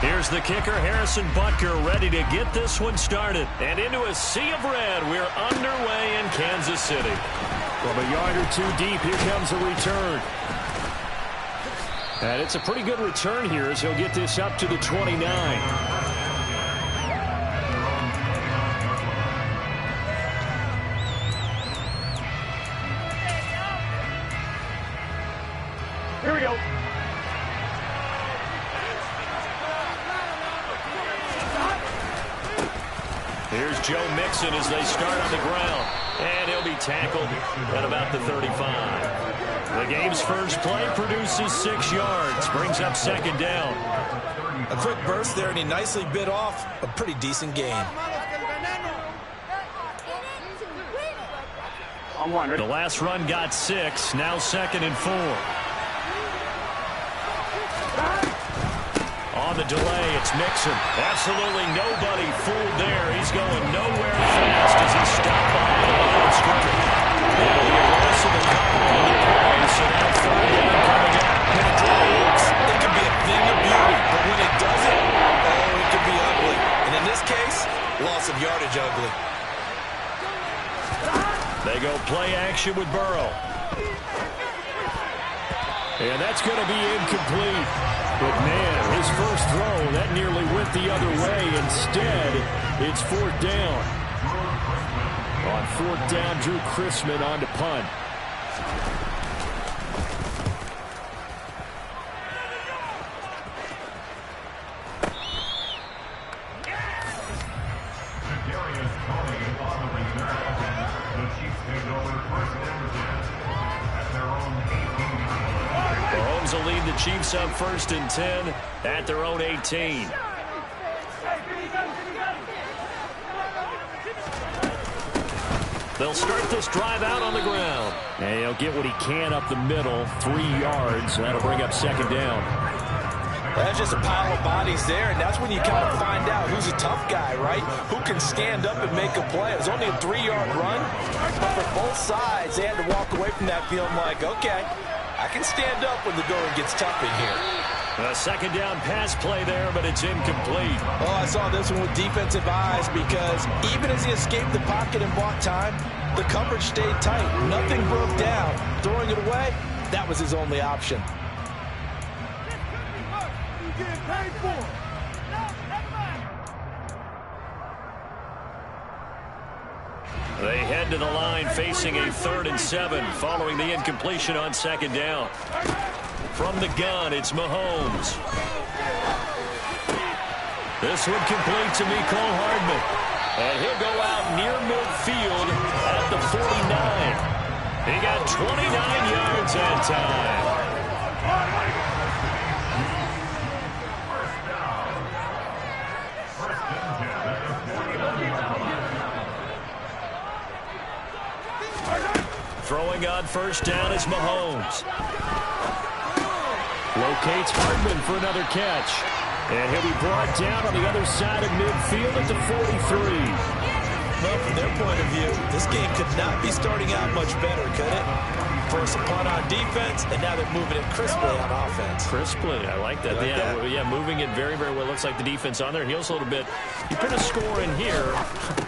Here's the kicker, Harrison Butker, ready to get this one started. And into a sea of red, we're underway in Kansas City. From a yard or two deep, here comes a return. And it's a pretty good return here as he'll get this up to the 29. Here we go. Here's Joe Mixon as they start on the ground. And he'll be tackled at about the 35. The game's first play produces 6 yards. Brings up second down. A quick burst there, and he nicely bit off a pretty decent gain. The last run got 6. Now 2nd and 4. On the delay, it's Mixon. Absolutely nobody fooled there. He's going nowhere fast as he's stopped behind the line of scrimmage. Now the arrest of the cover on the play, so now 3rd down coming up. When it works, it can be a thing of beauty, but when it doesn't, oh, it can be ugly. And in this case, loss of yardage ugly. They go play action with Burrow. And that's going to be incomplete. But, man, his first throw, that nearly went the other way. Instead, it's 4th down. On 4th down, Drew Chrisman on to punt. Mahomes will lead the Chiefs up 1st and 10 at their own 18. They'll start this drive out on the ground. And he'll get what he can up the middle, 3 yards. That'll bring up 2nd down. That's just a pile of bodies there, and that's when you kind of find out who's a tough guy, right? Who can stand up and make a play. It was only a 3-yard run, but for both sides, they had to walk away from that feeling like, okay, I can stand up when the going gets tough in here. A 2nd down pass play there, but it's incomplete. Oh, I saw this one with defensive eyes because even as he escaped the pocket and bought time, the coverage stayed tight. Nothing broke down. Throwing it away, that was his only option. They head to the line facing a 3rd and 7 following the incompletion on 2nd down. From the gun, it's Mahomes. This one complete to Mecole Hardman. And he'll go out near midfield at the 49. He got 29 yards that time. Throwing on 1st down is Mahomes. Locates Hardman for another catch. And he'll be brought down on the other side of midfield at the 43. Well, from their point of view, this game could not be starting out much better, could it? First a punt on defense, and now they're moving it crisply on offense. Crisply, I like that. Yeah, moving it very, very well. Looks like the defense on their heels a little bit. You put a score in here,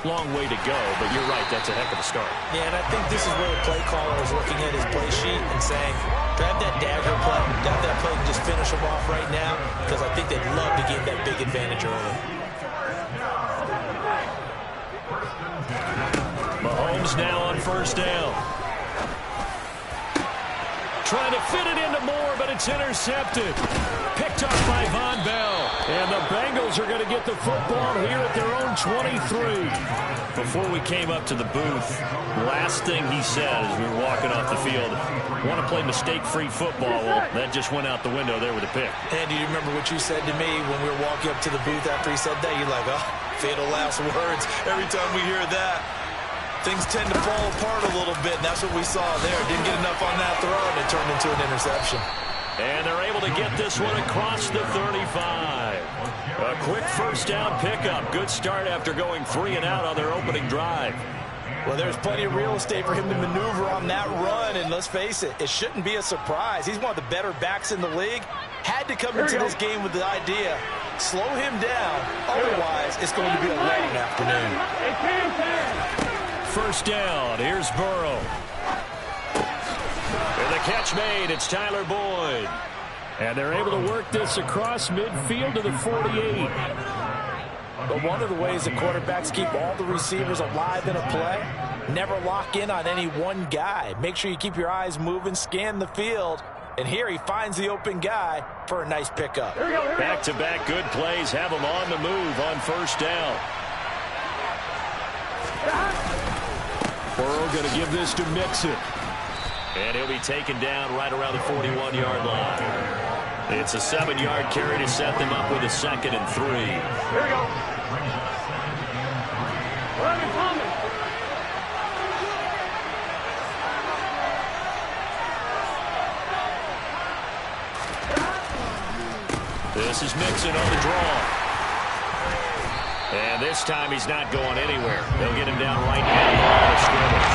long way to go, but you're right, that's a heck of a start. Yeah, and I think this is where the play caller is looking at his play sheet and saying, grab that dagger play, grab that play and just finish them off right now, because I think they'd love to get that big advantage early. Mahomes now on 1st down. Trying to fit it into Moore, but it's intercepted. Picked up by Von Bell. And the Bengals are going to get the football here at their own 23. Before we came up to the booth, last thing he said as we were walking off the field, want to play mistake-free football. Well, that just went out the window there with a pick. And do you remember what you said to me when we were walking up to the booth after he said that? You're like, oh, fatal last words. Every time we hear that, things tend to fall apart a little bit, and that's what we saw there. Didn't get enough on that throw, and it turned into an interception. And they're able to get this one across the 35. A quick 1st down pickup. Good start after going 3 and out on their opening drive. Well, there's plenty of real estate for him to maneuver on that run, and let's face it, it shouldn't be a surprise. He's one of the better backs in the league. Had to come into this game with the idea Slow him down. Otherwise, it's going to be a long afternoon. First down. Here's Burrow. And the catch made. It's Tyler Boyd. And they're able to work this across midfield to the 48. But one of the ways the quarterbacks keep all the receivers alive in a play, never lock in on any one guy. Make sure you keep your eyes moving, scan the field. And here he finds the open guy for a nice pickup. Back-to-back good plays have him on the move on first down. Burrow going to give this to Mixon. And he'll be taken down right around the 41-yard line. It's a 7-yard carry to set them up with a 2nd and 3. Here we go. This is Mixon on the draw. And this time he's not going anywhere. They'll get him down right now on the line of scrimmage.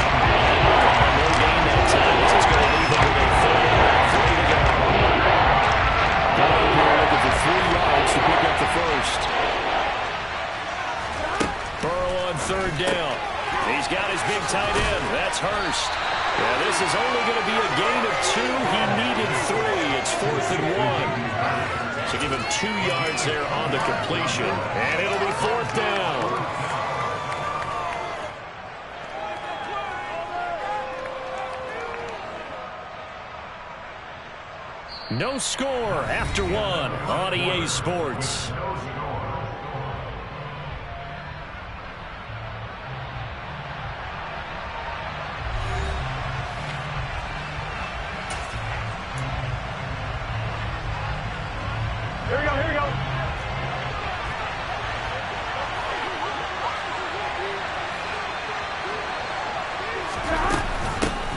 No gain that time. This is going to leave him with a 3 to go. Got up here looking for 3 yards to pick up the first. Burrow on 3rd down. He's got his big tight end. That's Hurst. Yeah, this is only going to be a gain of 2. He needed 3. It's 4th and 1. So give him 2 yards there on the completion. And it'll be 4th down. No score after 1 on EA Sports.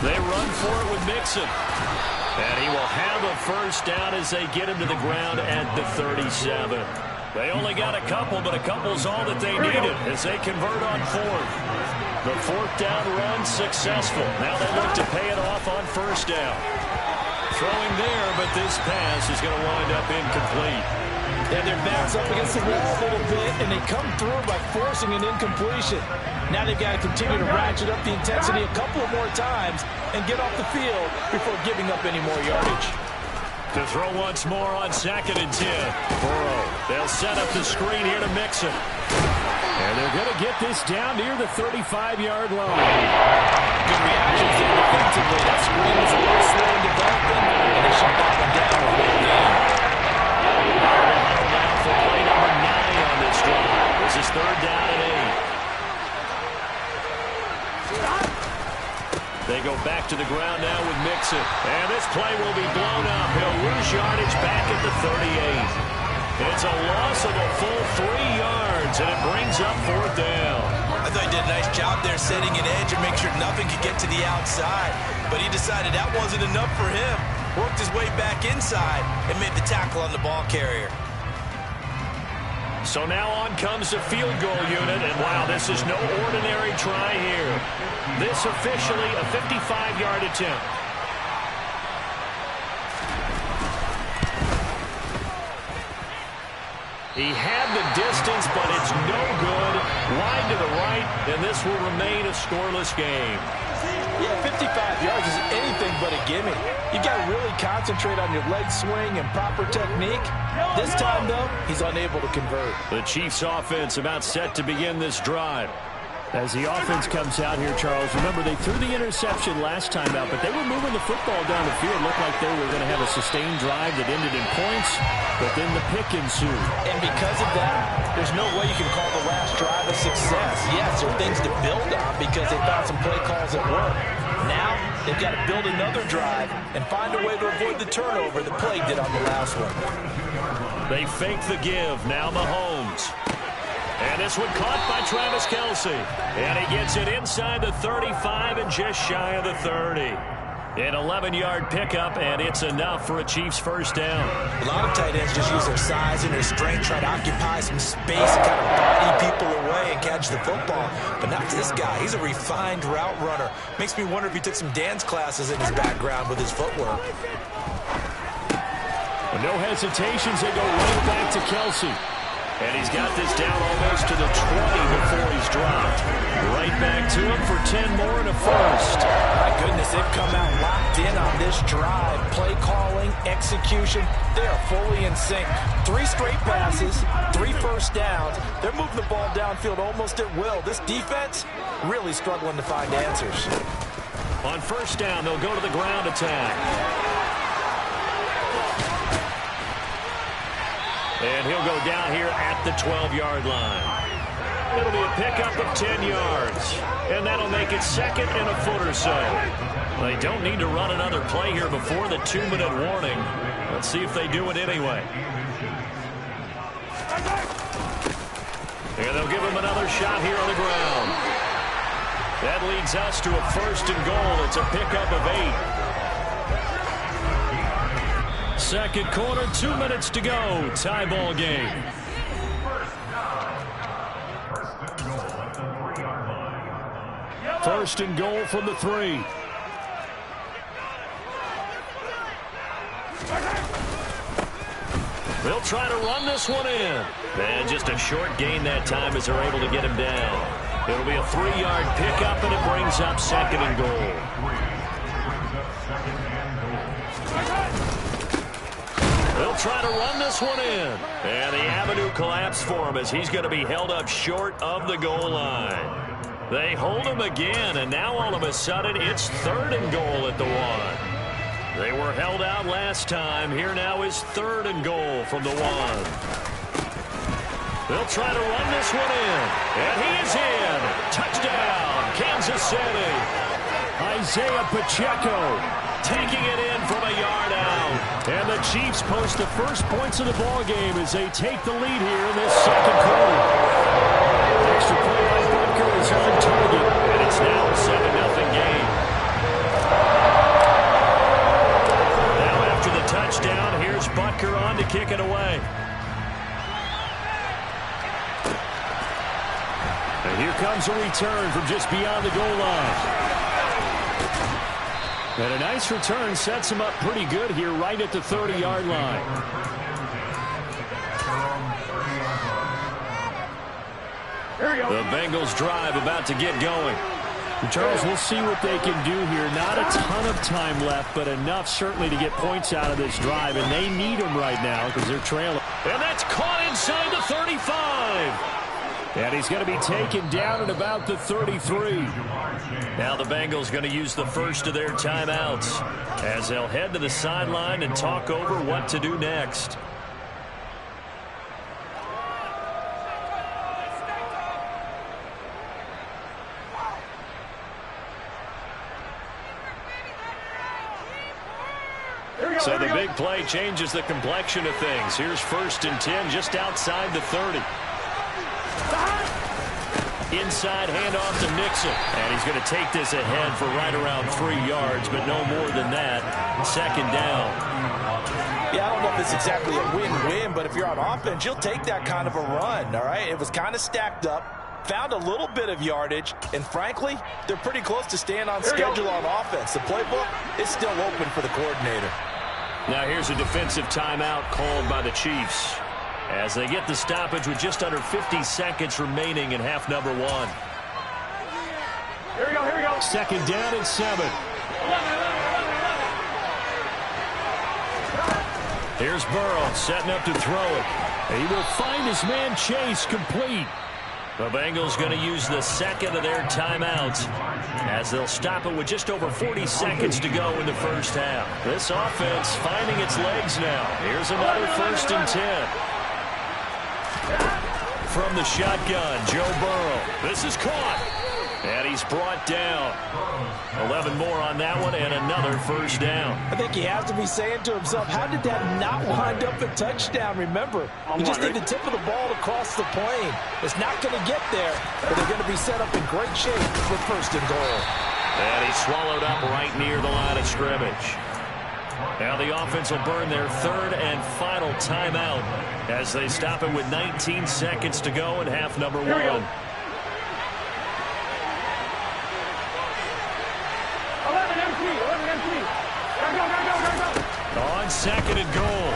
They run for it with Mixon. And he will have a first down as they get him to the ground at the 37. They only got a couple, but a couple's all that they needed as they convert on 4th. The 4th down run successful. Now they look to pay it off on first down. Throwing there, but this pass is going to wind up incomplete. And their backs up against the wall a little bit, and they come through by forcing an incompletion. Now they've got to continue to ratchet up the intensity a couple of more times and get off the field before giving up any more yardage. To throw once more on 2nd and 10. Burrow. They'll set up the screen here to Mixon. And they're going to get this down near the 35-yard line. Good reactions there defensively. That screen was a little slow in development, and they shut that one down with a game. For play number 9 on this drive. This is 3rd down and 8. They go back to the ground now with Mixon. And this play will be blown up. He'll lose yardage back at the 38. It's a loss of a full 3 yards, and it brings up 4th down. I thought he did a nice job there setting an edge and make sure nothing could get to the outside. But he decided that wasn't enough for him. Worked his way back inside and made the tackle on the ball carrier. So now on comes the field goal unit, and wow, this is no ordinary try here. This officially a 55-yard attempt. He had the distance, but it's no good. Wide to the right, and this will remain a scoreless game. Yeah, 55 yards is anything but a gimme. You got to really concentrate on your leg swing and proper technique. This time, though, he's unable to convert. The Chiefs' offense about set to begin this drive. As the offense comes out here, Charles, remember they threw the interception last time out, but they were moving the football down the field. Looked like they were going to have a sustained drive that ended in points, but then the pick ensued. And because of that, there's no way you can call the last drive a success. Yes, there are things to build on because they found some play calls that work. Now, they've got to build another drive and find a way to avoid the turnover that plagued it on the last one. They fake the give. Now Mahomes. And this one caught by Travis Kelce. And he gets it inside the 35 and just shy of the 30. An 11-yard pickup, and it's enough for a Chiefs first down. A lot of tight ends just use their size and their strength, try to occupy some space and kind of body people away and catch the football. But not this guy. He's a refined route runner. Makes me wonder if he took some dance classes in his background with his footwork. No hesitations. They go right back to Kelce. And he's got this down almost to the 20 before he's dropped. Right back to him for 10 more and a first. My goodness, they've come out locked in on this drive. Play calling, execution, they are fully in sync. 3 straight passes, 3 first downs. They're moving the ball downfield almost at will. This defense really struggling to find answers. On first down, they'll go to the ground attack. And he'll go down here at the 12-yard line. It'll be a pickup of 10 yards. And that'll make it second and a foot or so. They don't need to run another play here before the 2-minute warning. Let's see if they do it anyway. And they'll give him another shot here on the ground. That leads us to a first and goal. It's a pickup of 8. Second quarter, 2 minutes to go. Tie ball game. First and goal from the 3. They'll try to run this one in. And just a short gain that time as they're able to get him down. It'll be a 3-yard pickup, and it brings up second and goal. They'll try to run this one in. And the avenue collapsed for him as he's going to be held up short of the goal line. They hold him again, and now all of a sudden it's third and goal at the 1. They were held out last time. Here now is third and goal from the 1. They'll try to run this one in. And he is in. Touchdown, Kansas City. Isaiah Pacheco taking it in from a yard out. And the Chiefs post the first points of the ball game as they take the lead here in this second quarter. Extra play by Butker is on target, and it's now a 7-0 game. Now after the touchdown, here's Butker on to kick it away. And here comes a return from just beyond the goal line. And a nice return sets him up pretty good here right at the 30-yard line. The Bengals drive about to get going. Charles, we'll see what they can do here. Not a ton of time left, but enough certainly to get points out of this drive. And they need them right now because they're trailing. And that's caught inside the 35. And he's going to be taken down at about the 33. Now the Bengals going to use the first of their timeouts as they'll head to the sideline and talk over what to do next. So the big play changes the complexion of things. Here's first and 10 just outside the 30. Inside handoff to Nixon. And he's going to take this ahead for right around 3 yards, but no more than that. Second down. Yeah, I don't know if it's exactly a win-win, but if you're on offense, you'll take that kind of a run, all right? It was kind of stacked up, found a little bit of yardage, and frankly, they're pretty close to staying on schedule on offense. The playbook is still open for the coordinator. Now here's a defensive timeout called by the Chiefs as they get the stoppage with just under 50 seconds remaining in half number 1. Here we go. Second down and 7. Here's Burrow setting up to throw it. He will find his man Chase complete. The Bengals going to use the second of their timeouts as they'll stop it with just over 40 seconds to go in the first half. This offense finding its legs now. Here's another first and 10. From the shotgun, Joe Burrow. This is caught. And he's brought down. 11 more on that one and another first down. I think he has to be saying to himself, how did that not wind up a touchdown? Remember, you just need the tip of the ball to cross the plane. It's not going to get there, but they're going to be set up in great shape with first and goal. And he's swallowed up right near the line of scrimmage. Now the offense will burn their third and final timeout as they stop it with 19 seconds to go in half number 1. 11 MC. Go. On second and goal.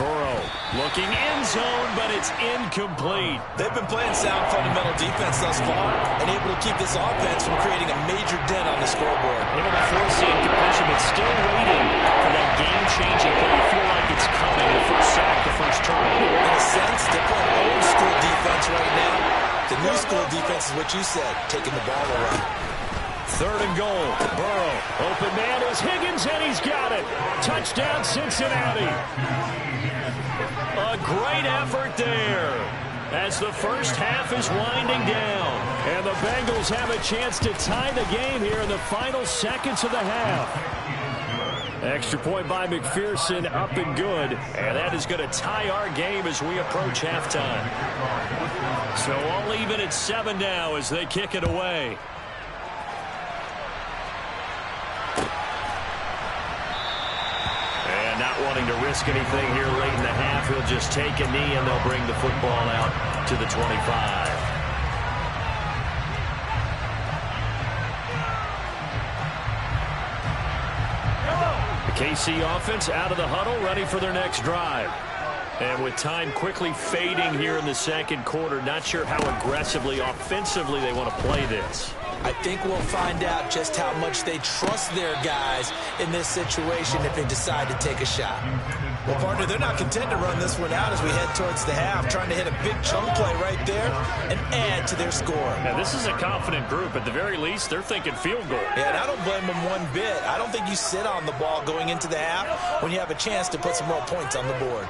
Burrow looking end zone, but it's incomplete. They've been playing sound fundamental defense thus far and able to keep this offense from creating a major dent on the scoreboard. Able to force the incompletion, but still waiting for that game-changing play. You feel like it's coming. The first sack, the first turnover. In a sense, they're playing old school defense right now. The new school defense is what you said, taking the ball away. 3rd and goal. Burrow, open man is Higgins, and he's got it. Touchdown, Cincinnati. A great effort there as the first half is winding down. And the Bengals have a chance to tie the game here in the final seconds of the half. Extra point by McPherson, up and good. And that is going to tie our game as we approach halftime. So all even at 7 now as they kick it away. And not wanting to risk anything here late in the half, he'll just take a knee and they'll bring the football out to the 25. The KC offense out of the huddle, ready for their next drive. And with time quickly fading here in the second quarter, not sure how aggressively, offensively they want to play this. I think we'll find out just how much they trust their guys in this situation if they decide to take a shot. Well, partner, they're not content to run this one out as we head towards the half, trying to hit a big chunk play right there and add to their score. Now, this is a confident group. At the very least, they're thinking field goal. Yeah, and I don't blame them one bit. I don't think you sit on the ball going into the half when you have a chance to put some more points on the board.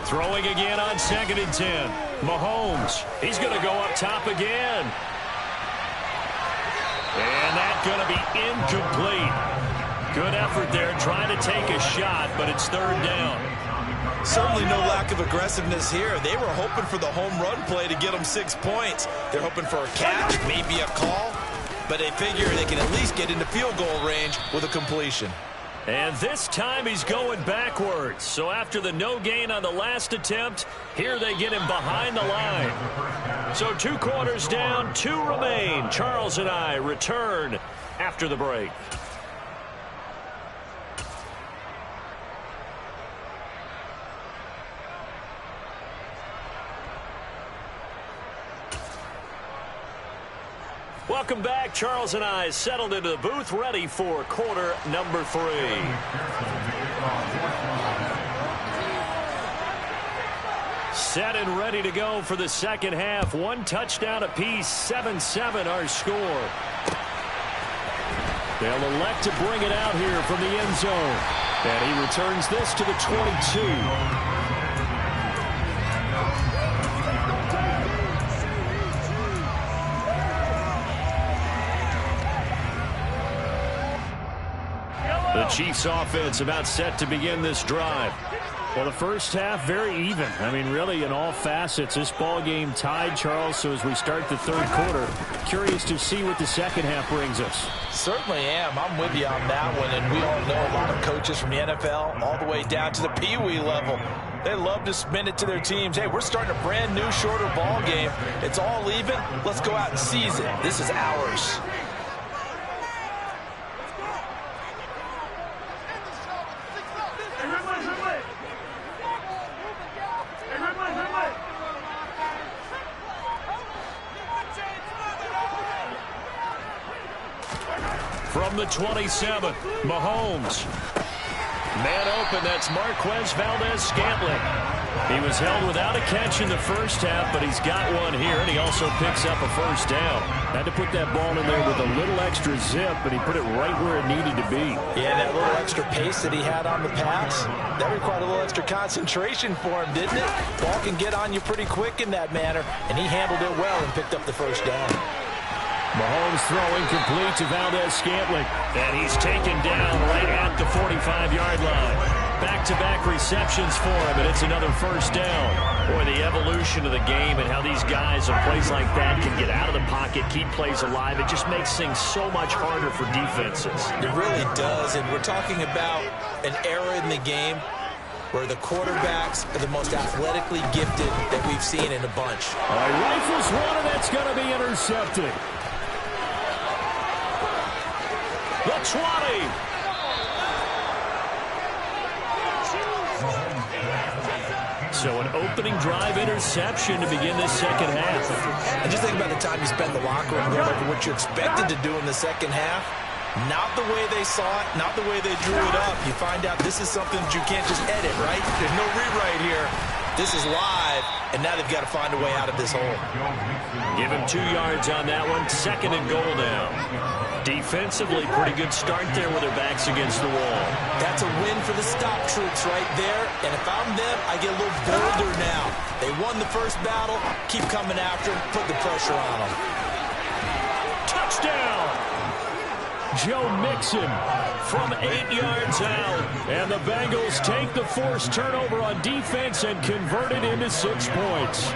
Throwing again on 2nd and 10. Mahomes, he's going to go up top again. And that's going to be incomplete. Good effort there, trying to take a shot, but it's 3rd down. Certainly no lack of aggressiveness here. They were hoping for the home run play to get them 6 points. They're hoping for a catch, maybe a call, but they figure they can at least get into field goal range with a completion. And this time he's going backwards. So after the no gain on the last attempt, here they get him behind the line. So 2 quarters down, 2 remain. Charles and I return after the break. Welcome back. Charles and I settled into the booth, ready for quarter number 3. Set and ready to go for the second half. 1 touchdown apiece, 7-7 our score. They'll elect to bring it out here from the end zone. And he returns this to the 22. The Chiefs offense about set to begin this drive. Well, the first half very even. I mean, really in all facets. This ball game tied, Charles. So as we start the 3rd quarter, curious to see what the second half brings us. Certainly am. I'm with you on that one. And we all know a lot of coaches from the NFL all the way down to the Pee-wee level. They love to spin it to their teams. Hey, we're starting a brand new, shorter ball game. It's all even. Let's go out and seize it. This is ours. From the 27, Mahomes. Man open, that's Marquez Valdez-Scantling. He was held without a catch in the first half, but he's got one here, and he also picks up a first down. Had to put that ball in there with a little extra zip, but he put it right where it needed to be. Yeah, that little extra pace that he had on the pass, that required a little extra concentration for him, didn't it? Ball can get on you pretty quick in that manner, and he handled it well and picked up the first down. Mahomes throwing complete to Valdez-Scantling. And he's taken down right at the 45-yard line. Back-to-back receptions for him, and it's another first down. Boy, the evolution of the game and how these guys on plays like that can get out of the pocket, keep plays alive, it just makes things so much harder for defenses. It really does, and we're talking about an era in the game where the quarterbacks are the most athletically gifted that we've seen in a bunch. All right, rifles one, and that's going to be intercepted. the 20. So an opening drive interception to begin this second half. And just think about the time you spend in the locker room going over what you expected to do in the second half. Not the way they saw it, not the way they drew it up. You find out this is something that you can't just edit, right? There's no rewrite here. This is live, and now they've got to find a way out of this hole. Give him 2 yards on that one. 2nd and goal now. Defensively, pretty good start there with their backs against the wall. That's a win for the stop troops right there. And if I'm them, I get a little bolder now. They won the first battle. Keep coming after them. Put the pressure on them. Touchdown! Joe Mixon from 8 yards out. And the Bengals take the forced turnover on defense and convert it into 6 points.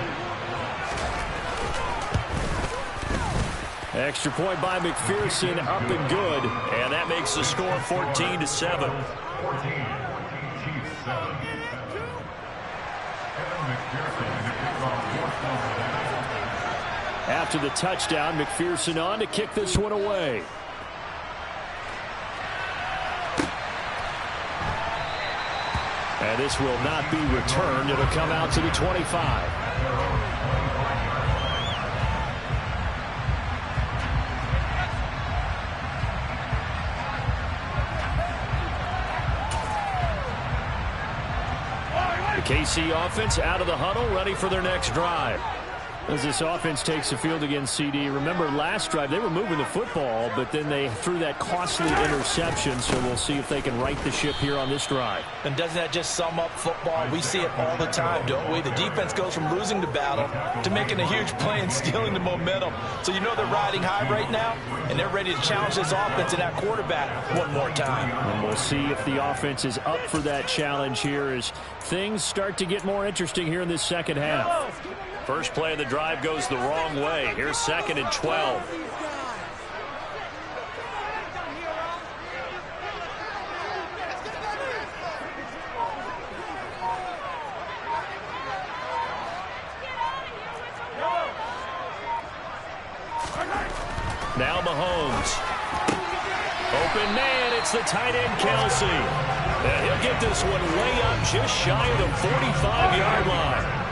Extra point by McPherson, up and good. And that makes the score 14-7. After the touchdown, McPherson on to kick this one away. And this will not be returned. It'll come out to the 25. The KC offense out of the huddle, ready for their next drive. As this offense takes the field against CD, remember last drive they were moving the football, but then they threw that costly interception, so we'll see if they can right the ship here on this drive. And doesn't that just sum up football? We see it all the time, don't we? The defense goes from losing the battle to making a huge play and stealing the momentum. So you know they're riding high right now, and they're ready to challenge this offense and that quarterback one more time. And we'll see if the offense is up for that challenge here as things start to get more interesting here in this second half. First play of the drive goes the wrong way. Here's 2nd and 12. Now Mahomes. Open man, it's the tight end Kelsey. And he'll get this one way up just shy of the 45-yard line.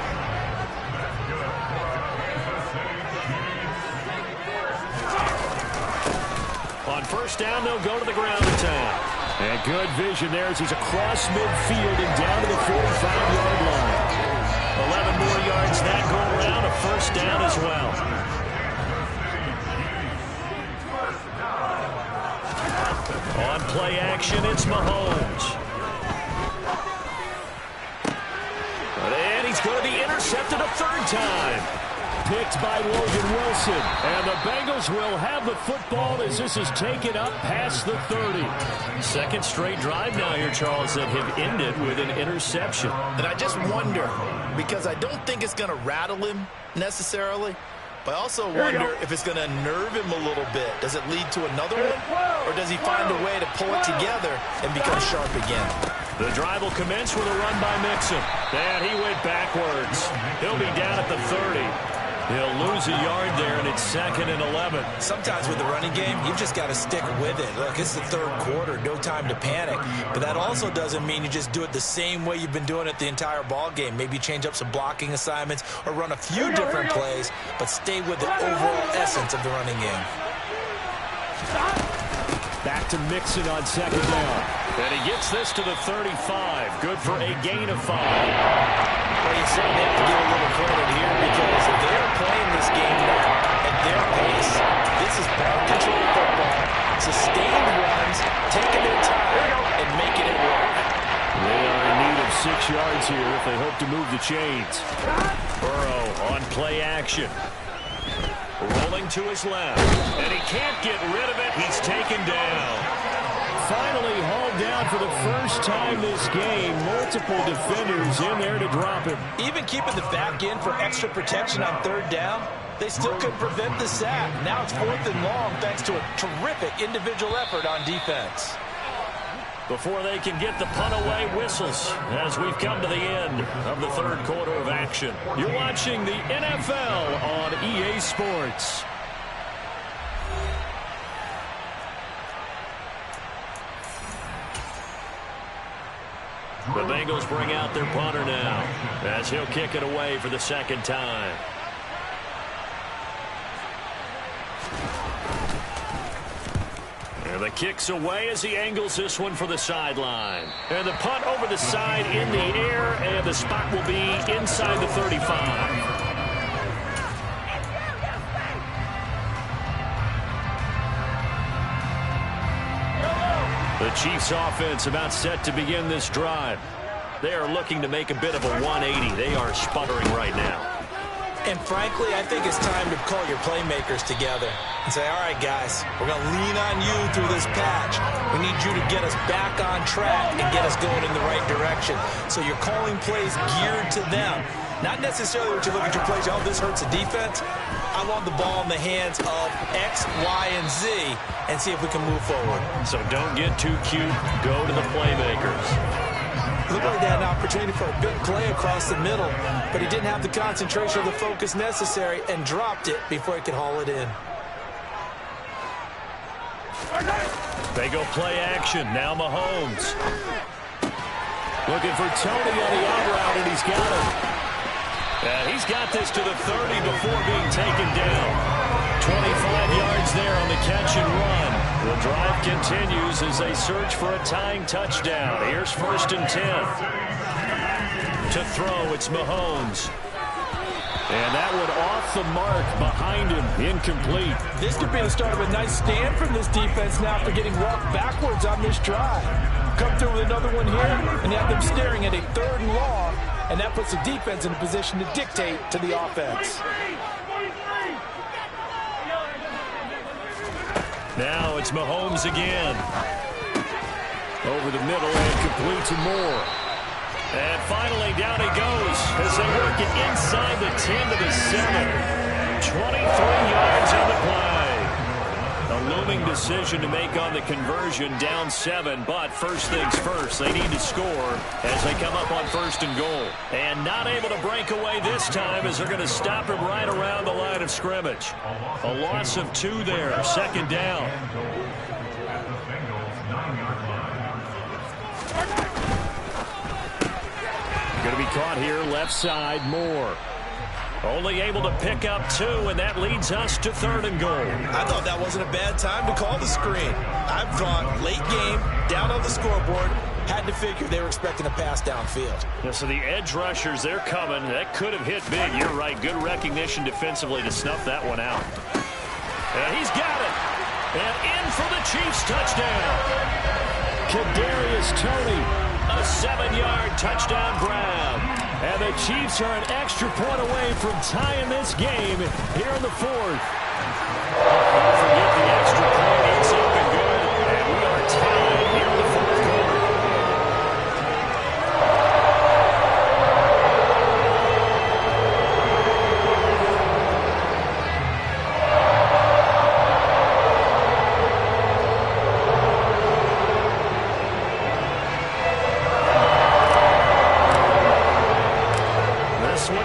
On first down, they'll go to the ground attack. And good vision there as he's across midfield and down to the 45-yard line. 11 more yards that go around, a first down as well. On play action, it's Mahomes. And he's going to be intercepted a 3rd time. Picked by Logan Wilson. And the Bengals will have the football as this is taken up past the 30. 2nd straight drive now here, Charles, that have ended with an interception. And I just wonder, because I don't think it's going to rattle him necessarily, but I also wonder if it's going to unnerve him a little bit. Does it lead to another one? Or does he find a way to pull it together and become sharp again? The drive will commence with a run by Mixon. And he went backwards. He'll be down at the 30. He'll lose a yard there, and it's 2nd and 11. Sometimes with the running game, you've just got to stick with it. Look, it's the 3rd quarter, no time to panic. But that also doesn't mean you just do it the same way you've been doing it the entire ball game. Maybe change up some blocking assignments or run a few different plays, but stay with the overall essence of the running game. Back to Mixon on 2nd down. And he gets this to the 35. Good for a gain of 5. Well, you say they have to give a little credit here because they're playing this game now at their pace. This is ball control football, sustained runs, taking their time, and making it work. They are in need of 6 yards here if they hope to move the chains. Burrow on play action. Rolling to his left. And he can't get rid of it. He's taken down. Finally hauled down for the first time this game. Multiple defenders in there to drop him. Even keeping the back in for extra protection on 3rd down, they still couldn't prevent the sack. Now it's 4th and long thanks to a terrific individual effort on defense. Before they can get the punt away, whistles as we've come to the end of the 3rd quarter of action. You're watching the NFL on EA Sports. The Bengals bring out their punter now as he'll kick it away for the second time. And the kick's away as he angles this one for the sideline. And the punt over the side in the air, and the spot will be inside the 35. The Chiefs offense about set to begin this drive. They are looking to make a bit of a 180. They are sputtering right now. And frankly, I think it's time to call your playmakers together and say, all right, guys, we're going to lean on you through this patch. We need you to get us back on track and get us going in the right direction. So you're calling plays geared to them. Not necessarily what you look at your plays, oh, this hurts the defense. I want the ball in the hands of X, Y, and Z and see if we can move forward. So don't get too cute. Go to the playmakers. Looked like they had an opportunity for a big play across the middle, but he didn't have the concentration or the focus necessary and dropped it before he could haul it in. They go play action. Now Mahomes. Looking for Tony on the out route, and he's got it. He's got this to the 30 before being taken down. 25 yards there on the catch and run. The drive continues as they search for a tying touchdown. Here's 1st and 10. To throw, it's Mahomes. And that one off the mark behind him, incomplete. This could be the start of a nice stand from this defense now after getting walked backwards on this drive. Come through with another one here, and you have them staring at a 3rd and long, and that puts the defense in a position to dictate to the offense. Now it's Mahomes again. Over the middle and complete to Moore. And finally down he goes as they work it inside the 10 to the 7. 23 yards on the play. A looming decision to make on the conversion, down 7, but first things first, they need to score as they come up on 1st and goal. And not able to break away this time as they're going to stop him right around the line of scrimmage. A loss of 2 there, 2nd down. Going to be caught here, left side, Moore. Only able to pick up 2, and that leads us to 3rd and goal. I thought that wasn't a bad time to call the screen. I thought late game, down on the scoreboard, had to figure they were expecting a pass downfield. Yeah, so the edge rushers, they're coming. That could have hit big. You're right. Good recognition defensively to snuff that one out. And he's got it. And in for the Chiefs touchdown. Kadarius Toney, a 7-yard touchdown grab. And the Chiefs are an extra point away from tying this game here in the 4th. Forget the extra point. It's up and good. And we are tied here in the 4th quarter.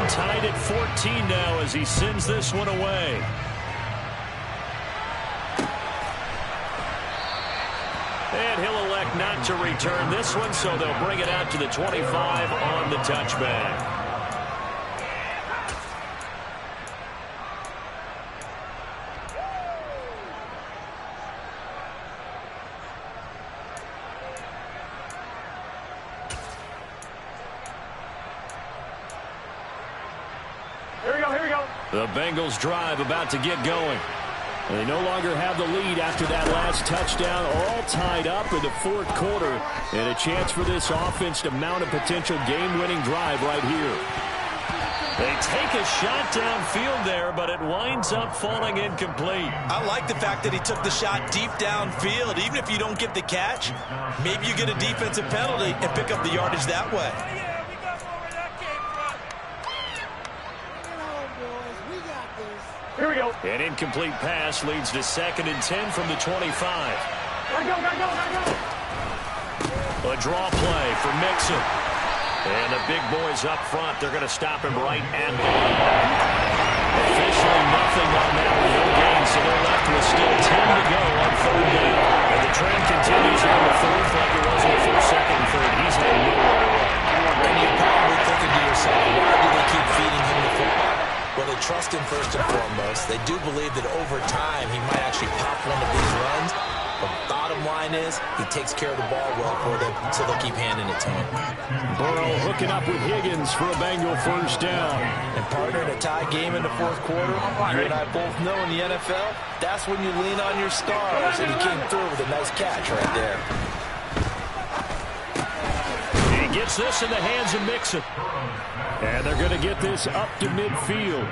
Tied at 14 now as he sends this one away. And he'll elect not to return this one, so they'll bring it out to the 25 on the touchback. The Bengals drive about to get going. They no longer have the lead after that last touchdown, all tied up in the 4th quarter, and a chance for this offense to mount a potential game-winning drive right here. They take a shot downfield there, but it winds up falling incomplete. I like the fact that he took the shot deep downfield. Even if you don't get the catch, maybe you get a defensive penalty and pick up the yardage that way. Here we go. An incomplete pass leads to 2nd and 10 from the 25. Gotta go. A draw play for Mixon. And the big boys up front, they're going to stop him right at the line. Officially nothing on that with no gain, so they're left with still 10 to go on 3rd down. And the trend continues on the 4th like it was in the 1st, 2nd, and 3rd. He's had nowhere. They do believe that over time he might actually pop one of these runs. But bottom line is he takes care of the ball well for them, so they'll keep handing it to him. Burrow hooking up with Higgins for a Bengal first down. And partner, in a tie game in the fourth quarter, you and I both know in the NFL, that's when you lean on your stars. And he came through with a nice catch right there. He gets this in the hands of Mixon. And they're going to get this up to midfield.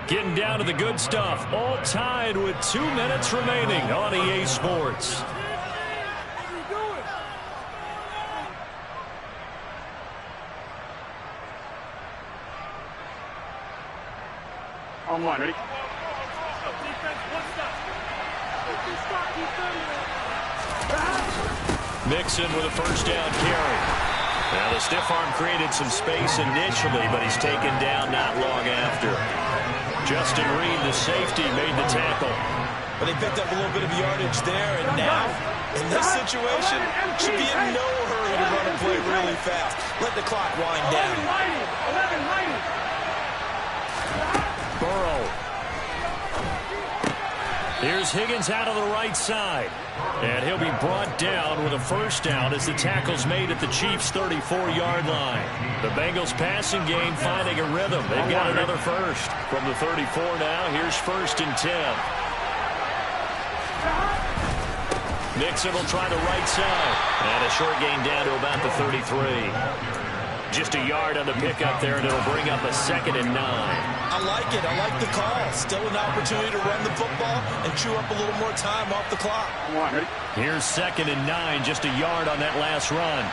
Getting down to the good stuff. All tied with 2 minutes remaining on EA Sports. On one, ready? Mixon with a first down carry. Now the stiff arm created some space initially, but he's taken down not long after. Justin Reed, the safety, made the tackle. But they picked up a little bit of yardage there, and now, in this situation, should be in no hurry to run and play really fast. Let the clock wind down. Burrow. Here's Higgins out of the right side. And he'll be brought down with a first down as the tackle's made at the Chiefs' 34-yard line. The Bengals passing game finding a rhythm. They've got another first. From the 34 now, here's 1st and 10. Mixon will try the right side. And a short gain down to about the 33. Just a yard on the pickup there, and it'll bring up a 2nd and 9. I like it. I like the call. Still an opportunity to run the football and chew up a little more time off the clock. Here's 2nd and 9, just a yard on that last run.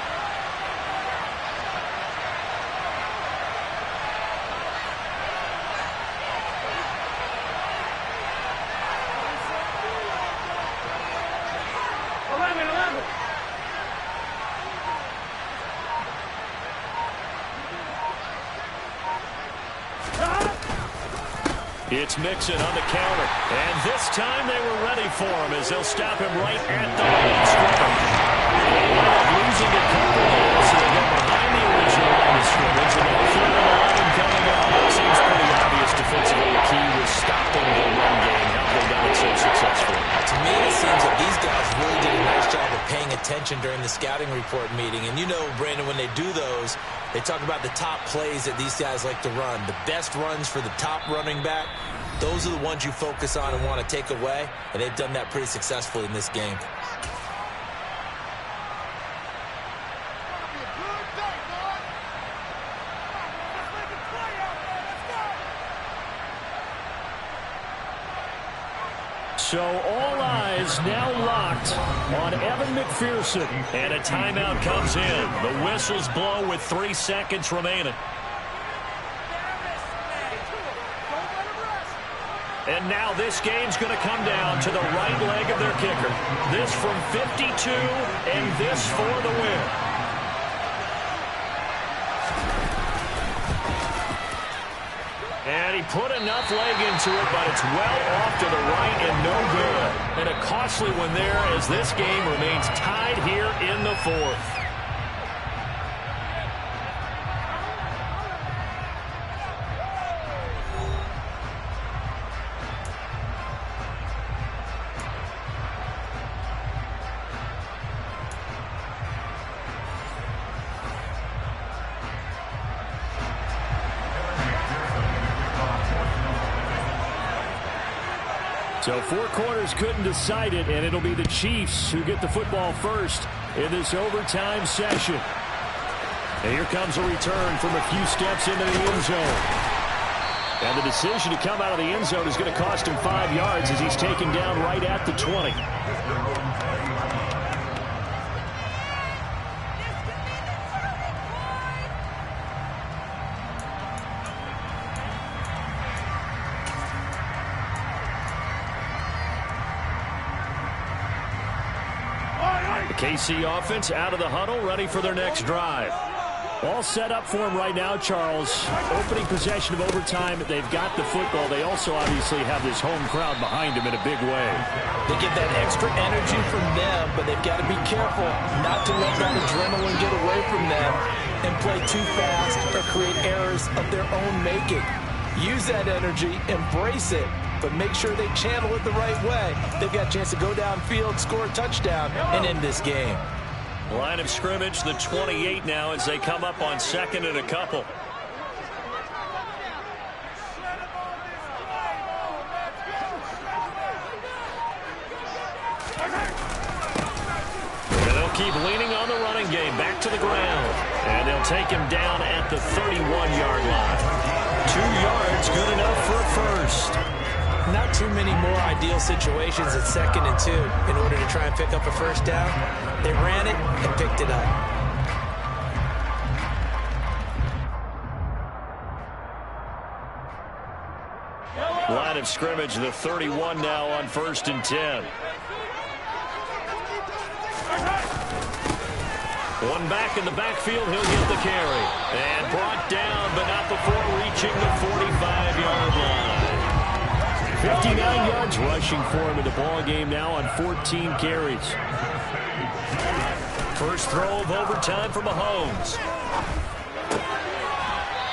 It's Mixon on the counter. And this time they were ready for him as they'll stop him right at the line of scrimmage. Losing a couple there, so they go behind the original line of scrimmage. And they'll throw the line coming up. It seems pretty obvious defensively the key was stopping the run game. How they done it so successfully. To me, it seems that these guys really did a nice job of paying attention during the scouting report meeting. And you know, Brandon, when they do those, they talk about the top plays that these guys like to run. The best runs for the top running back. Those are the ones you focus on and want to take away, and they've done that pretty successfully in this game. So all eyes now locked on Evan McPherson, and a timeout comes in. The whistles blow with 3 seconds remaining. And now this game's going to come down to the right leg of their kicker. This from 52, and this for the win. And he put enough leg into it, but it's well off to the right and no good. And a costly one there as this game remains tied here in the 4th. So 4 quarters couldn't decide it, and it'll be the Chiefs who get the football first in this overtime session. And here comes a return from a few steps into the end zone. And the decision to come out of the end zone is going to cost him 5 yards as he's taken down right at the 20. KC offense out of the huddle, ready for their next drive. All set up for them right now, Charles. Opening possession of overtime. They've got the football. They also obviously have this home crowd behind them in a big way. They get that extra energy from them, but they've got to be careful not to let that adrenaline get away from them and play too fast or create errors of their own making. Use that energy, embrace it, but make sure they channel it the right way. They've got a chance to go downfield, score a touchdown, and end this game. Line of scrimmage, the 28 now as they come up on 2nd and a couple. Keep leaning on the running game. Back to the ground. And they'll take him down at the 31-yard line. 2 yards, good enough for a first. Not too many more ideal situations at 2nd and 2 in order to try and pick up a first down. They ran it and picked it up. Line of scrimmage, the 31 now on 1st and 10. One back in the backfield, he'll get the carry. And brought down, but not before reaching the 45-yard line. 59 yards rushing for him in the ball game now on 14 carries. First throw of overtime for Mahomes.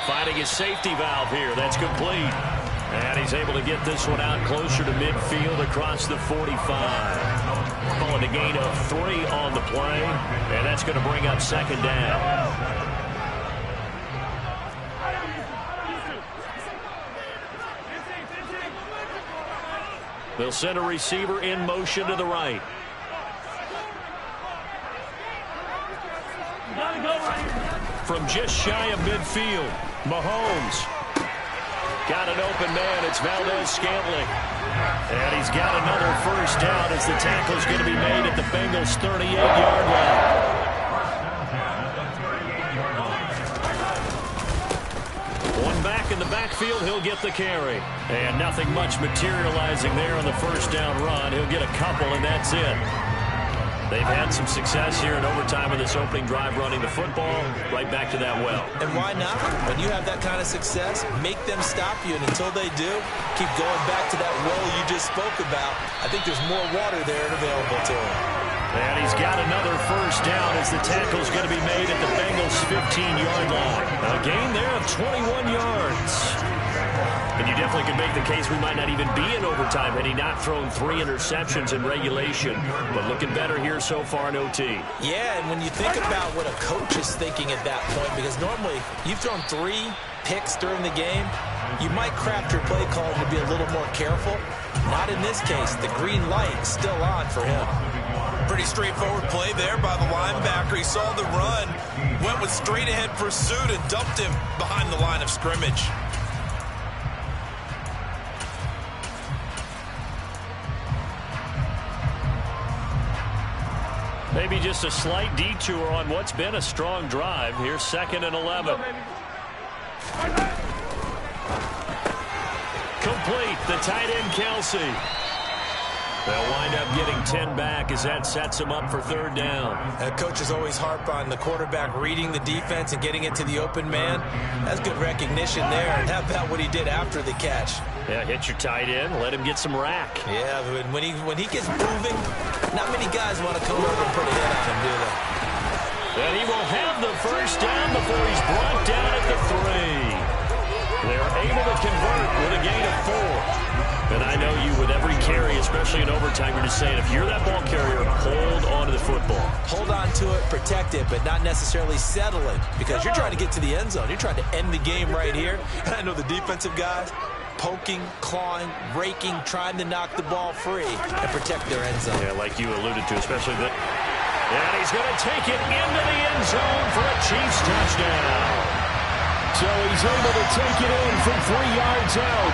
Finding his safety valve here. That's complete. And he's able to get this one out closer to midfield across the 45. Calling a gain of 3 on the play. And that's going to bring up 2nd down. They'll send a receiver in motion to the right. From just shy of midfield, Mahomes. Got an open man. It's Valdez-Scantling. And he's got another first down as the tackle's going to be made at the Bengals' 38-yard line. One back in the backfield. He'll get the carry. And nothing much materializing there on the first down run. He'll get a couple, and that's it. They've had some success here in overtime with this opening drive running the football. Right back to that well. And why not? When you have that kind of success, make them stop you. And until they do, keep going back to that well you just spoke about. I think there's more water there available to him. And he's got another first down as the tackle's going to be made at the Bengals' 15-yard line. A gain there of 21 yards. And you definitely could make the case we might not even be in overtime had he not thrown 3 interceptions in regulation. But looking better here so far in OT. Yeah, and when you think about what a coach is thinking at that point, because normally you've thrown 3 picks during the game, you might craft your play call to be a little more careful. Not in this case. The green light is still on for him. Pretty straightforward play there by the linebacker. He saw the run, went with straight-ahead pursuit, and dumped him behind the line of scrimmage. Maybe just a slight detour on what's been a strong drive. Here's 2nd and 11. Complete. The tight end, Kelsey. They'll wind up getting 10 back as that sets them up for 3rd down. Coaches always harp on the quarterback reading the defense and getting it to the open man. That's good recognition there. And how about what he did after the catch? Yeah, hit your tight end, let him get some rack. Yeah, when he gets moving, not many guys want to come over and put a hit on him, do they? And he will have the first down before he's brought down at the 3. They're able to convert with a gain of 4. And I know you, with every carry, especially in overtime, you're just saying, if you're that ball carrier, hold on to the football. Hold on to it, protect it, but not necessarily settle it, because you're trying to get to the end zone. You're trying to end the game right here. And I know the defensive guys, poking, clawing, raking, trying to knock the ball free and protect their end zone. Yeah, like you alluded to, especially that. And he's going to take it into the end zone for a Chiefs touchdown. So he's able to take it in from 3 yards out.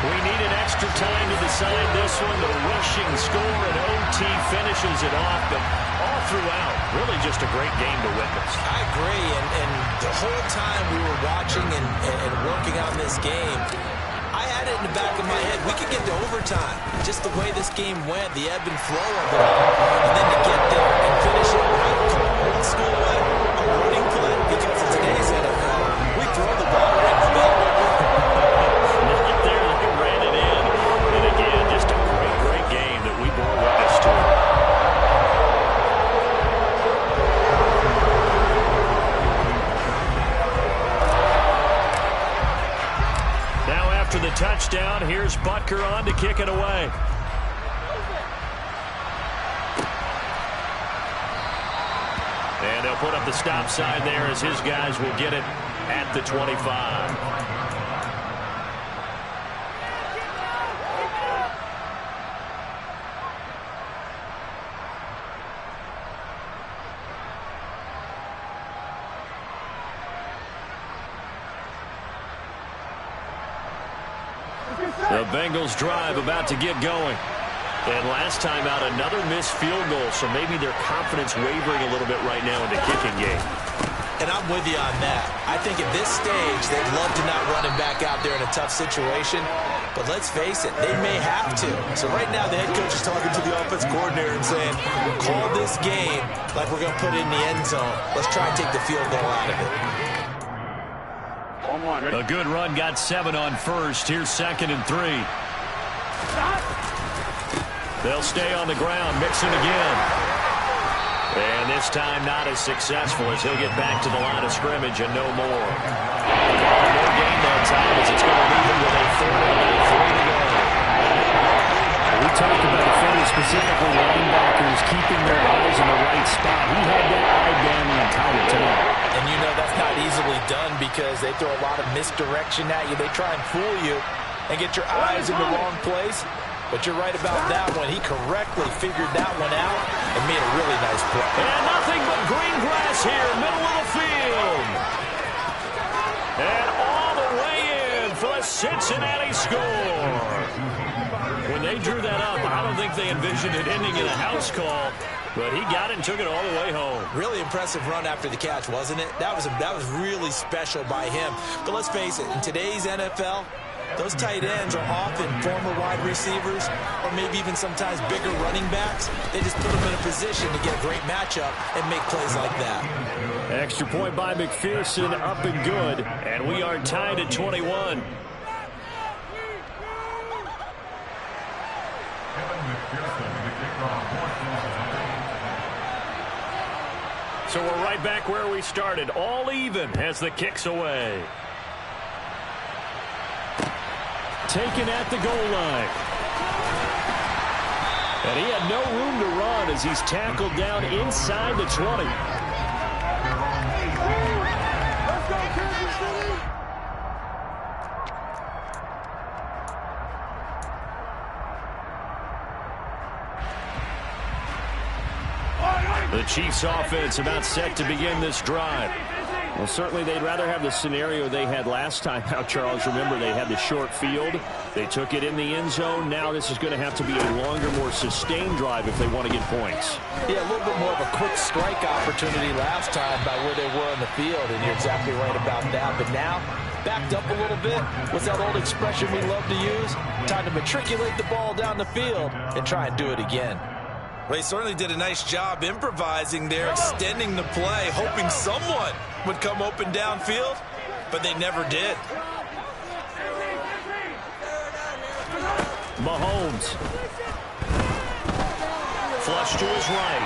We needed extra time to decide this one. The rushing score, and OT finishes it off. But all throughout, really just a great game to witness. I agree, and the whole time we were watching and working on this game, I had it in the back of my head. We could get to overtime. Just the way this game went, the ebb and flow of it all. And then to get there and finish it right, old school way, a running play, because in today's NFL, we throw the ball right in the middle. down. Here's Butker on to kick it away. And they'll put up the stop sign there as his guys will get it at the 25. The Bengals drive about to get going. And last time out, another missed field goal, so maybe their confidence wavering a little bit right now in the kicking game. And I'm with you on that. I think at this stage, they'd love to not run him back out there in a tough situation. But let's face it, they may have to. So right now, the head coach is talking to the offense coordinator and saying, call this game like we're going to put it in the end zone. Let's try and take the field goal out of it. A good run, got 7 on first. Here's 2nd and 3. They'll stay on the ground, mixing again. And this time not as successful as he'll get back to the line of scrimmage and no more. No gain that time as it's going to leave him with a 3rd and about 3 to go. We talked about defenders, specifically linebackers, keeping their eyes in the right spot. He had that eye down the entire time. And you know that's not easily done because they throw a lot of misdirection at you. They try and fool you and get your eyes in the wrong place. But you're right about that one. He correctly figured that one out and made a really nice play. And nothing but green grass here, middle of the field. And all the way in for a Cincinnati score. When they drew that up, I don't think they envisioned it ending in a house call. But he got it and took it all the way home. Really impressive run after the catch, wasn't it? That was really special by him. But let's face it, in today's NFL, those tight ends are often former wide receivers or maybe even sometimes bigger running backs. They just put them in a position to get a great matchup and make plays like that. Extra point by McPherson, up and good. And we are tied at 21. So we're right back where we started, all even as the kick's away. Taken at the goal line. And he had no room to run as he's tackled down inside the 20. Let's go, Kansas City! The Chiefs offense about set to begin this drive. Well, certainly they'd rather have the scenario they had last time out, Charles. Remember, they had the short field. They took it in the end zone. Now this is going to have to be a longer, more sustained drive if they want to get points. Yeah, a little bit more of a quick strike opportunity last time by where they were in the field, and you're exactly right about that. But now, backed up a little bit. What's that old expression we love to use? Time to matriculate the ball down the field and try and do it again. Well, he certainly did a nice job improvising there, extending the play, hoping someone would come open downfield, but they never did. Mahomes. Flush to his right.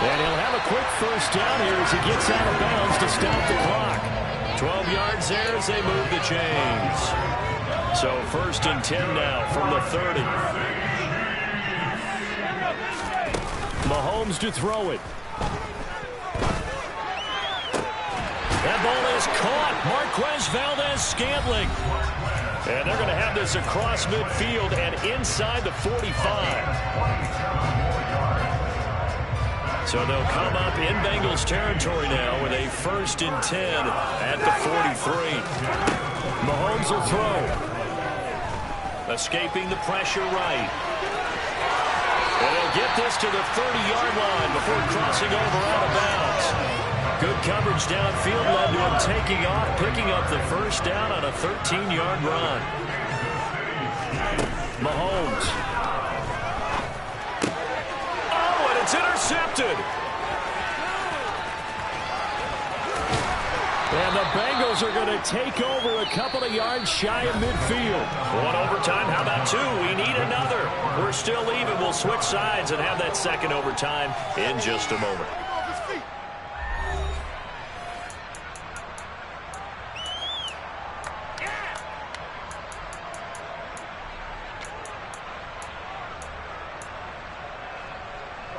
And he'll have a quick first down here as he gets out of bounds to stop the clock. 12 yards there as they move the chains. So 1st and 10 now from the 30. Mahomes to throw it. That ball is caught. Marquez Valdez-Scantling. And they're going to have this across midfield and inside the 45. So they'll come up in Bengals territory now with a 1st and 10 at the 43. Mahomes will throw. Escaping the pressure right. And he'll get this to the 30-yard line before crossing over out of bounds. Good coverage downfield led to him taking off, picking up the first down on a 13-yard run. Mahomes. Oh, and it's intercepted. And the Bengals are going to take over a couple of yards shy of midfield. One overtime, how about 2? We need another. We're still even. We'll switch sides and have that second overtime in just a moment.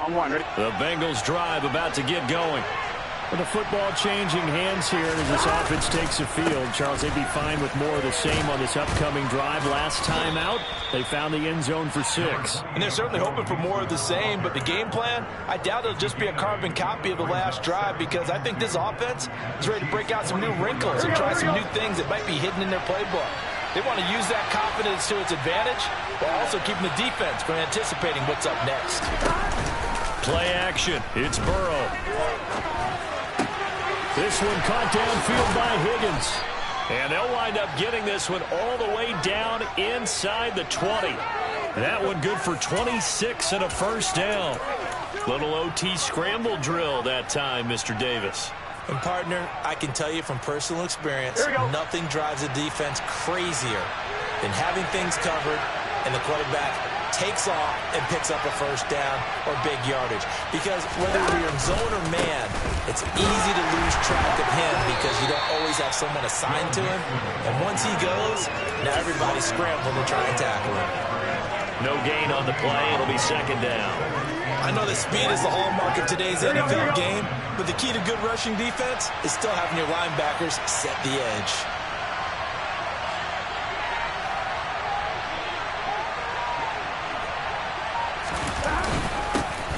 On one, ready? The Bengals drive about to get going. With the football changing hands here as this offense takes the field. Charles, they'd be fine with more of the same on this upcoming drive. Last time out, they found the end zone for 6. And they're certainly hoping for more of the same, but the game plan, I doubt it'll just be a carbon copy of the last drive, because I think this offense is ready to break out some new wrinkles and try some new things that might be hidden in their playbook. They want to use that confidence to its advantage while also keeping the defense from anticipating what's up next. Play action. It's Burrow. This one caught downfield by Higgins. And they'll wind up getting this one all the way down inside the 20. That one good for 26 and a first down. Little OT scramble drill that time, Mr. Davis. And, partner, I can tell you from personal experience, nothing drives a defense crazier than having things covered and the quarterback takes off and picks up a first down or big yardage. Because whether you're in zone or man, it's easy to lose track of him because you don't always have someone assigned to him. And once he goes, now everybody's scrambling to try and tackle him. No gain on the play. It'll be second down. I know that speed is the hallmark of today's NFL game, but the key to good rushing defense is still having your linebackers set the edge.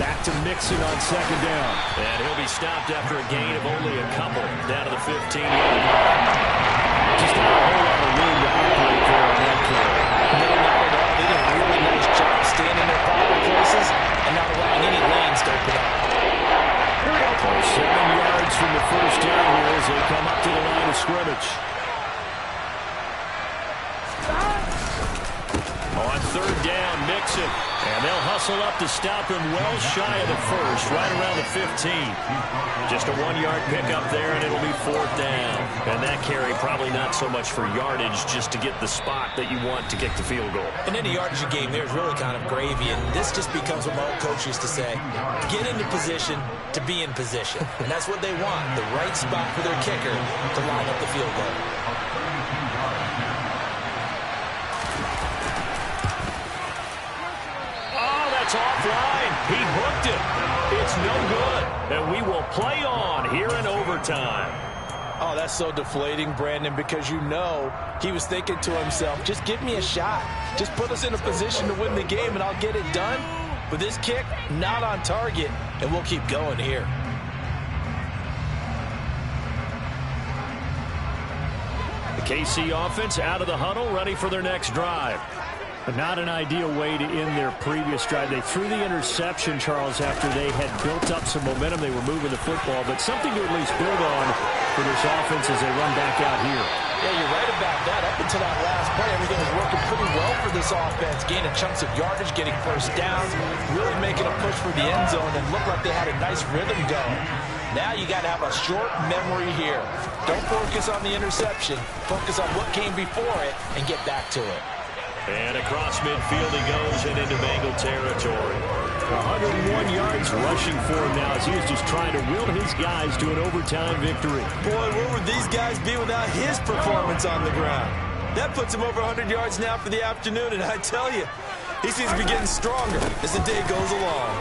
Back to Mixon on second down. And he'll be stopped after a gain of only a couple. Down to the 15-yard line. Just not a whole lot of room to operate there on that play. No, not at all. They did a really nice job staying in their proper places and not allowing any lanes to open up. 7 yards from the first down here as they come up to the line of scrimmage. On third down, Mixon. And they'll hustle up to stop him well shy of the first, right around the 15. Just a 1-yard pickup there, and it'll be fourth down. And that carry probably not so much for yardage, just to get the spot that you want to kick the field goal. In any yardage game, there's really kind of gravy, and this just becomes what my old coach used to say, get into position to be in position. And that's what they want, the right spot for their kicker to line up the field goal. Offline. He hooked it. It's no good. And we will play on here in overtime. Oh, that's so deflating, Brandon, because you know he was thinking to himself, just give me a shot. Just put us in a position to win the game and I'll get it done. But this kick, not on target, and we'll keep going here. The KC offense out of the huddle, ready for their next drive. But not an ideal way to end their previous drive. They threw the interception, Charles, after they had built up some momentum. They were moving the football, but something to at least build on for this offense as they run back out here. Yeah, you're right about that. Up until that last play, everything was working pretty well for this offense. Gaining chunks of yardage, getting first downs, really making a push for the end zone, and looked like they had a nice rhythm going. Now you got to have a short memory here. Don't focus on the interception. Focus on what came before it and get back to it. And across midfield he goes and into Bengal territory. 101 yards rushing for him now as he is just trying to will his guys to an overtime victory. Boy, where would these guys be without his performance on the ground? That puts him over 100 yards now for the afternoon, and I tell you, he seems to be getting stronger as the day goes along.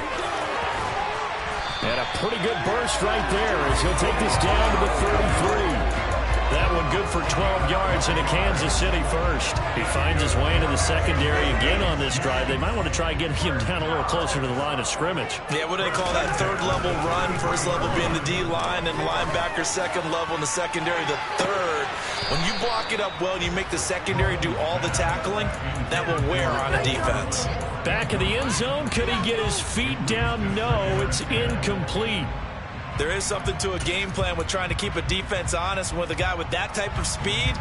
And a pretty good burst right there as he'll take this down to the 33. That one good for 12 yards into Kansas City first. He finds his way into the secondary again on this drive. They might want to try getting him down a little closer to the line of scrimmage. Yeah, what do they call that third level run? First level being the D-line and linebacker, second level in the secondary, the third. When you block it up well and you make the secondary do all the tackling, that will wear on a defense. Back in the end zone, could he get his feet down? No, it's incomplete. There is something to a game plan with trying to keep a defense honest. With a guy with that type of speed,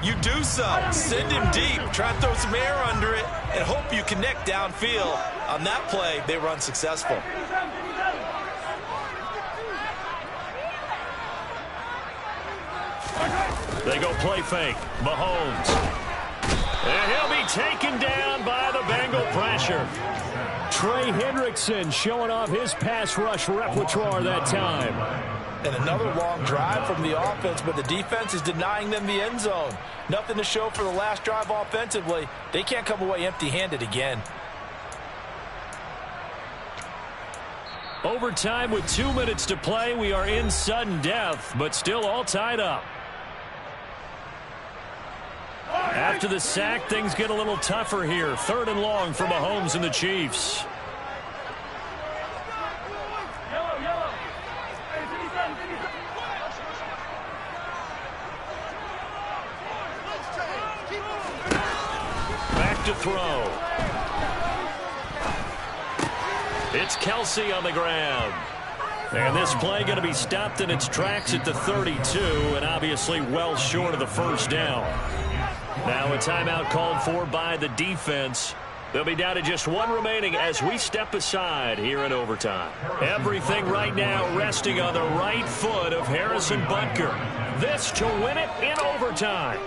you do so. Send him deep. Try and throw some air under it and hope you connect downfield. On that play, they were unsuccessful. They go play fake. Mahomes. And he'll be taken down by the Bengal pressure. Trey Hendrickson showing off his pass rush repertoire that time. And another long drive from the offense, but the defense is denying them the end zone. Nothing to show for the last drive offensively. They can't come away empty-handed again. Overtime with 2 minutes to play. We are in sudden death, but still all tied up. After the sack, things get a little tougher here. 3rd and long for Mahomes and the Chiefs. Back to throw. It's Kelsey on the ground. And this play going to be stopped in its tracks at the 32, and obviously well short of the first down. Now a timeout called for by the defense. They'll be down to just 1 remaining as we step aside here in overtime. Everything right now resting on the right foot of Harrison Butker. This to win it in overtime.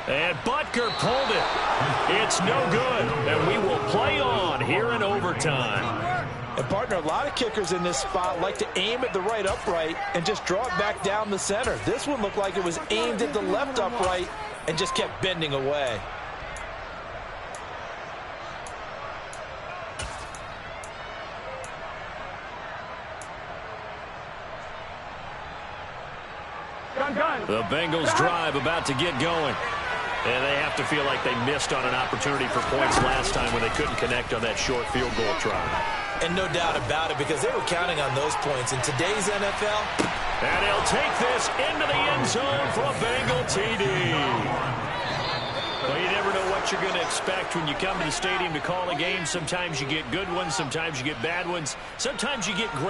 And Butker pulled it. It's no good. And we will play on here in overtime. And, partner, a lot of kickers in this spot like to aim at the right upright and just draw it back down the center. This one looked like it was aimed at the left upright and just kept bending away. The Bengals drive about to get going. And they have to feel like they missed on an opportunity for points last time when they couldn't connect on that short field goal try. And no doubt about it, because they were counting on those points. In today's NFL. And he'll take this into the end zone for a Bengal TD. Well, you never know what you're going to expect when you come to the stadium to call a game. Sometimes you get good ones. Sometimes you get bad ones. Sometimes you get great